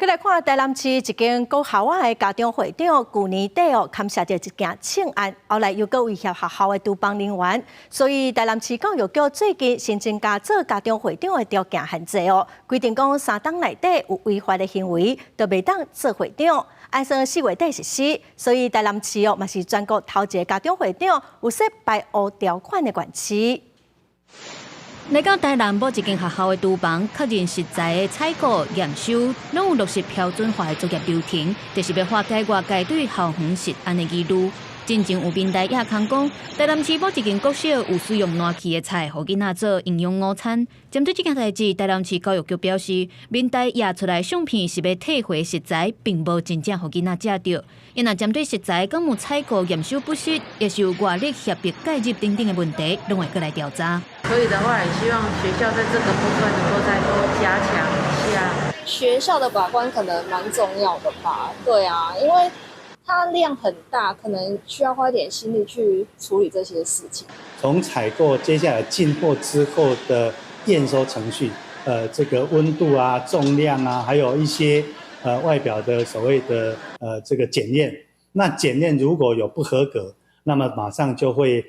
再来看台南市一间高校的家长会长，去年底砍下着一件庆案，后来又搁威胁学校的督办人员，所以台南市教育局最近新增加做家长会长的条件限制规定讲3档内底有违法的行为，就袂当做会长。按算4月底实施，所以台南市嘛是全国头一个家长会长有设排污条款的县市。来到台南某一间学校的厨房，确认实在的采购、验收，拢有落实标准化的作业流程，就是要化解外界对校园食安的疑虑。真正有民代亚康讲，台南市某一间国小有使用烂去的菜，互囡仔做营养午餐。针对这件代志，台南市教育局表示，民代亚出来相片是要退回食材，并无真正互囡仔食到。因若针对食材敢有采购验收不实，也是有外力协别介入等等的问题，拢会过来调查。可以的话，也希望学校在这个部分能够再多加强一下。学校的把关可能蛮重要的吧？对啊，因为它量很大，可能需要花一点心力去处理这些事情。从采购接下来进货之后的验收程序，这个温度啊、重量啊，还有一些外表的所谓的这个检验。那检验如果有不合格，那么马上就会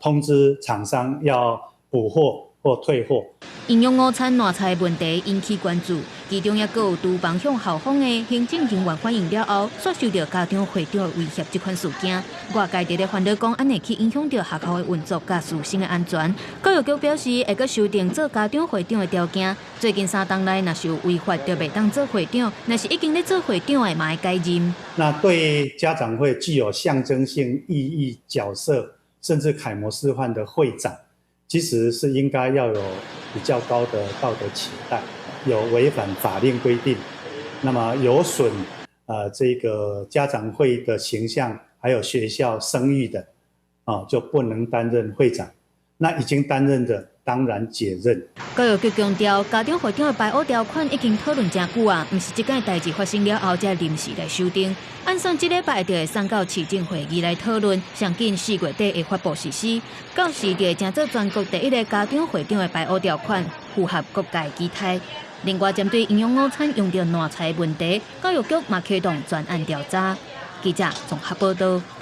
通知厂商要补货或退货。营养午餐烂菜问题引起关注，其中也有厨房向校方的行政人员反映了后，所受到家长会长的威胁这款事件，外界直咧烦恼讲安尼去影响到学校的运作甲师生的安全。教育局表示会阁修订做家长会长的条件，最近3档内若是有违法，就袂当做会长；若是已经咧做会长的，嘛会改任。那对家长会具有象征性意义角色，甚至楷模示范的会长，其实是应该要有比较高的道德期待，有违反法令规定，那么有损这个家长会的形象，还有学校声誉的，就不能担任会长。那已经担任的，当然解任。教育局强调，家长会长的排污条款已经讨论真久啊，不是这件代志发生了后才临时来修订。按算这礼拜就会送到市政会议来讨论，上紧4月底会发布实施。到时就会成做全国第一个家长会长的排污条款，符合各界期待。另外，针对营养午餐用到烂菜的问题，教育局嘛启动专案调查。记者综合报道。